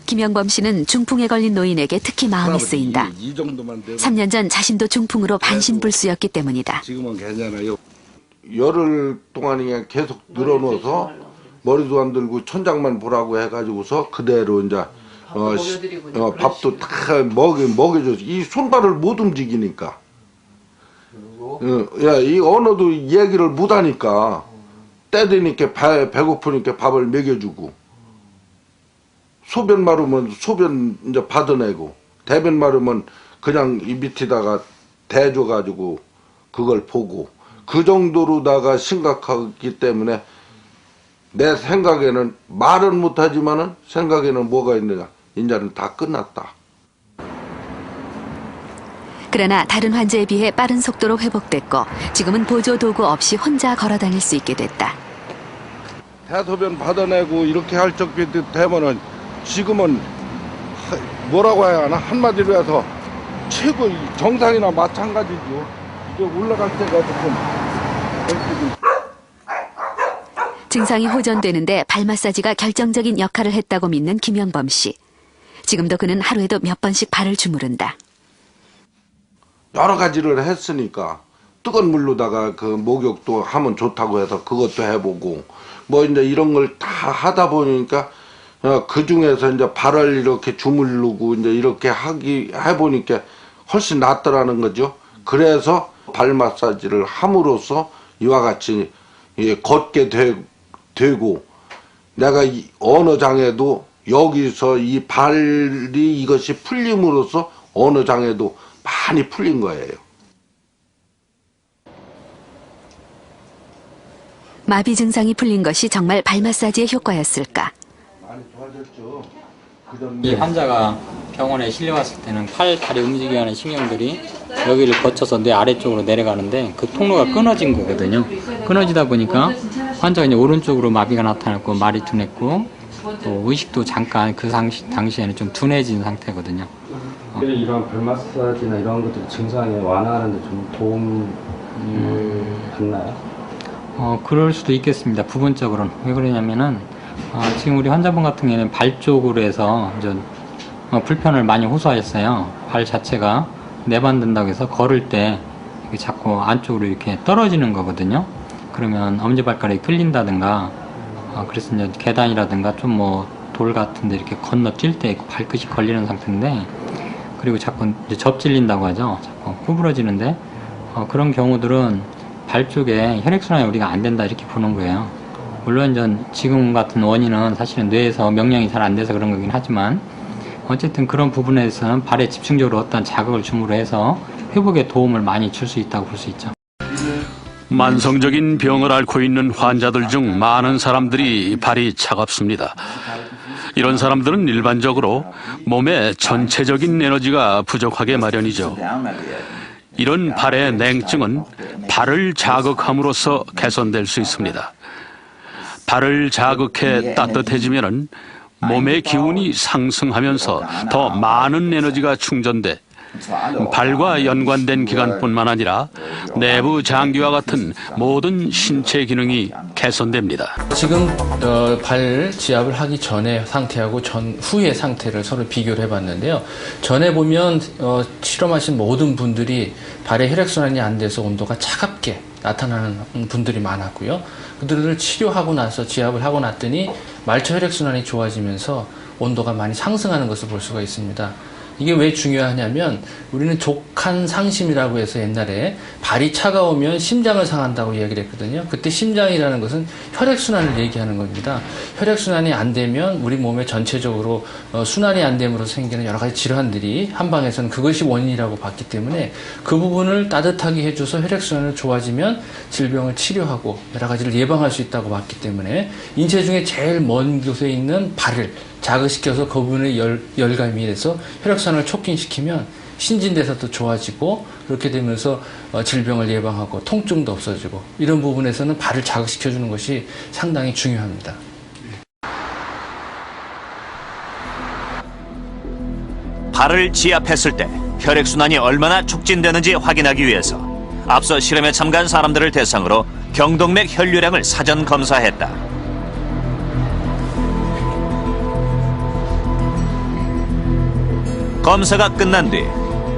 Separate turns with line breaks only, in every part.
김영범 씨는 중풍에 걸린 노인에게 특히 마음이 쓰인다. 3년 전 자신도 중풍으로 반신불수였기 때문이다.
지금은 괜찮아요. 열흘 동안이 계속 늘어놓아서 머리도 안 들고 천장만 보라고 해가지고서 그대로 이제 밥도 다 먹여줘서 이 손발을 못 움직이니까. 야, 이 언어도 얘기를 못 하니까 때 되니까 배고프니까 밥을 먹여주고 소변 마르면 소변 이제 받아내고 대변 마르면 그냥 이 밑에다가 대줘가지고 그걸 보고 그 정도로다가 심각하기 때문에 내 생각에는 말은 못하지만은 생각에는 뭐가 있느냐 이제는 다 끝났다.
그러나 다른 환자에 비해 빠른 속도로 회복됐고 지금은 보조 도구 없이 혼자 걸어다닐 수 있게 됐다.
대소변 받아내고 이렇게 할 적이 되면은 지금은 뭐라고 해야 하나 한마디로 해서 최고 정상이나 마찬가지죠. 이제 올라갈 때가 조금
증상이 호전되는데 발 마사지가 결정적인 역할을 했다고 믿는 김영범 씨. 지금도 그는 하루에도 몇 번씩 발을 주무른다.
여러 가지를 했으니까 뜨거운 물로다가 그 목욕도 하면 좋다고 해서 그것도 해보고 뭐 이제 이런 걸 다 하다 보니까 그 중에서 이제 발을 이렇게 주무르고 이제 이렇게 해보니까 훨씬 낫더라는 거죠. 그래서 발 마사지를 함으로써 이와 같이 걷게 되고 내가 언어 장애도 여기서 이 발이 이것이 풀림으로써 언어 장애도 많이 풀린 거예요.
마비 증상이 풀린 것이 정말 발 마사지의 효과였을까?
많이 좋아졌죠.
이 환자가 병원에 실려왔을 때는 팔, 다리 움직여야 하는 신경들이 여기를 거쳐서 뇌 아래쪽으로 내려가는데 그 통로가 끊어진 거거든요. 끊어지다 보니까 환자가 이제 오른쪽으로 마비가 나타났고 말이 둔했고 또 의식도 잠깐 그 당시에는 좀 둔해진 상태거든요.
이런 발 마사지나 이런 것들 증상에 완화하는 데 좀 도움을 받나요?
그럴 수도 있겠습니다. 부분적으로는. 왜 그러냐면은 지금 우리 환자분 같은 경우에는 발 쪽으로 해서 이제 불편을 많이 호소하셨어요. 발 자체가 내반든다고 해서 걸을 때 자꾸 안쪽으로 이렇게 떨어지는 거거든요. 그러면 엄지발가락이 풀린다든가 그래서 이제 계단이라든가 좀 뭐 돌 같은데 이렇게 건너뛸 때 발끝이 걸리는 상태인데 그리고 자꾸 이제 접질린다고 하죠. 자꾸 구부러지는데 그런 경우들은 발 쪽에 혈액순환이 우리가 안 된다 이렇게 보는 거예요. 물론 지금 같은 원인은 사실은 뇌에서 명령이 잘 안 돼서 그런 거긴 하지만 어쨌든 그런 부분에서는 발에 집중적으로 어떤 자극을 줌으로 해서 회복에 도움을 많이 줄 수 있다고 볼 수 있죠.
만성적인 병을 앓고 있는 환자들 중 많은 사람들이 발이 차갑습니다. 이런 사람들은 일반적으로 몸의 전체적인 에너지가 부족하게 마련이죠. 이런 발의 냉증은 발을 자극함으로써 개선될 수 있습니다. 발을 자극해 따뜻해지면은 몸의 기운이 상승하면서 더 많은 에너지가 충전돼 발과 연관된 기관뿐만 아니라 내부 장기와 같은 모든 신체 기능이 개선됩니다.
지금 발 지압을 하기 전의 상태하고 후의 상태를 서로 비교를 해봤는데요. 전에 보면 실험하신 모든 분들이 발의 혈액순환이 안 돼서 온도가 차갑게 나타나는 분들이 많았고요. 그들을 치료하고 나서 지압을 하고 났더니 말초 혈액순환이 좋아지면서 온도가 많이 상승하는 것을 볼 수가 있습니다. 이게 왜 중요하냐면 우리는 족한 상심이라고 해서 옛날에 발이 차가우면 심장을 상한다고 이야기를 했거든요. 그때 심장이라는 것은 혈액순환을 얘기하는 겁니다. 혈액순환이 안 되면 우리 몸에 전체적으로 순환이 안 됨으로 생기는 여러 가지 질환들이 한방에서는 그것이 원인이라고 봤기 때문에 그 부분을 따뜻하게 해줘서 혈액순환을 좋아지면 질병을 치료하고 여러 가지를 예방할 수 있다고 봤기 때문에 인체 중에 제일 먼 곳에 있는 발을 자극시켜서 그 부분에 열감이 돼서 혈액순환을 촉진시키면 신진대사도 좋아지고 그렇게 되면서 질병을 예방하고 통증도 없어지고 이런 부분에서는 발을 자극시켜주는 것이 상당히 중요합니다.
발을 지압했을 때 혈액순환이 얼마나 촉진되는지 확인하기 위해서 앞서 실험에 참가한 사람들을 대상으로 경동맥 혈류량을 사전 검사했다. 검사가 끝난 뒤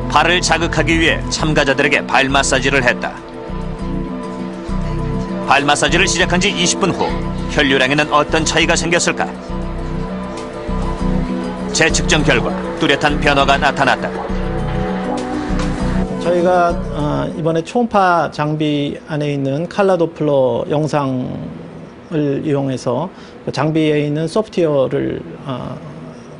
발을 자극하기 위해 참가자들에게 발 마사지를 했다. 발 마사지를 시작한 지 20분 후 혈류량에는 어떤 차이가 생겼을까? 재측정 결과 뚜렷한 변화가 나타났다.
저희가 이번에 초음파 장비 안에 있는 칼라 도플러 영상을 이용해서 그 장비에 있는 소프트웨어를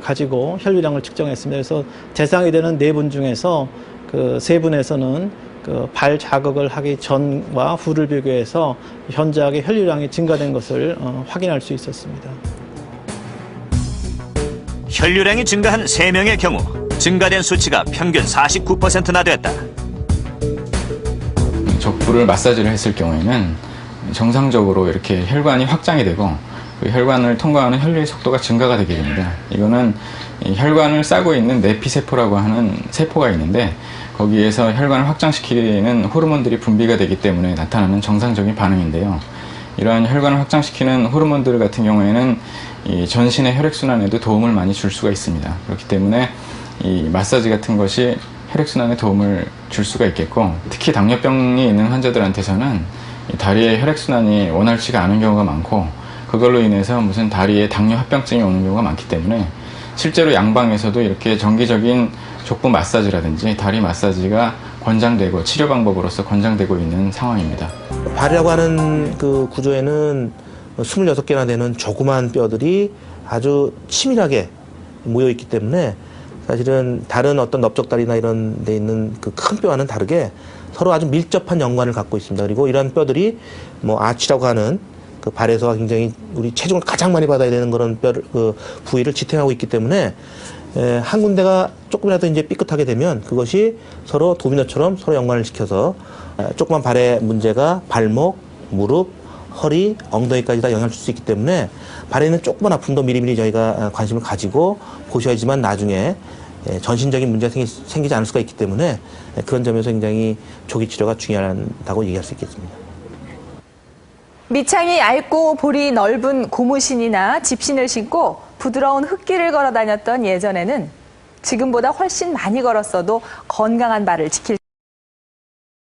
가지고 혈류량을 측정했습니다. 그래서 대상이 되는 4분 중에서 그 3분에서는 그 발 자극을 하기 전과 후를 비교해서 현저하게 혈류량이 증가된 것을 확인할 수 있었습니다.
혈류량이 증가한 3명의 경우 증가된 수치가 평균 49%나 됐다.
적부를 마사지를 했을 경우에는 정상적으로 이렇게 혈관이 확장이 되고 그 혈관을 통과하는 혈류의 속도가 증가가 되게 됩니다. 이거는 이 혈관을 싸고 있는 내피세포라고 하는 세포가 있는데 거기에서 혈관을 확장시키는 호르몬들이 분비가 되기 때문에 나타나는 정상적인 반응인데요. 이러한 혈관을 확장시키는 호르몬들 같은 경우에는 이 전신의 혈액순환에도 도움을 많이 줄 수가 있습니다. 그렇기 때문에 이 마사지 같은 것이 혈액순환에 도움을 줄 수가 있겠고, 특히 당뇨병이 있는 환자들한테서는 이 다리의 혈액순환이 원활치가 않은 경우가 많고, 그걸로 인해서 무슨 다리에 당뇨 합병증이 오는 경우가 많기 때문에 실제로 양방에서도 이렇게 정기적인 족부 마사지라든지 다리 마사지가 권장되고 치료 방법으로서 권장되고 있는 상황입니다.
발이라고 하는 그 구조에는 26개나 되는 조그만 뼈들이 아주 치밀하게 모여 있기 때문에 사실은 다른 어떤 넓적다리나 이런 데 있는 그 큰 뼈와는 다르게 서로 아주 밀접한 연관을 갖고 있습니다. 그리고 이런 뼈들이 뭐 아치라고 하는 그 발에서 굉장히 우리 체중을 가장 많이 받아야 되는 그런 그 부위를 지탱하고 있기 때문에 한 군데가 조금이라도 이제 삐끗하게 되면 그것이 서로 도미노처럼 서로 연관을 시켜서 조그만 발의 문제가 발목, 무릎, 허리, 엉덩이까지 다 영향을 줄 수 있기 때문에 발에 있는 조그만 아픔도 미리미리 저희가 관심을 가지고 보셔야지만 나중에 전신적인 문제가 생기지 않을 수가 있기 때문에 그런 점에서 굉장히 조기 치료가 중요하다고 얘기할 수 있겠습니다.
밑창이 얇고 볼이 넓은 고무신이나 집신을 신고 부드러운 흙길을 걸어 다녔던 예전에는 지금보다 훨씬 많이 걸었어도 건강한 발을 지킬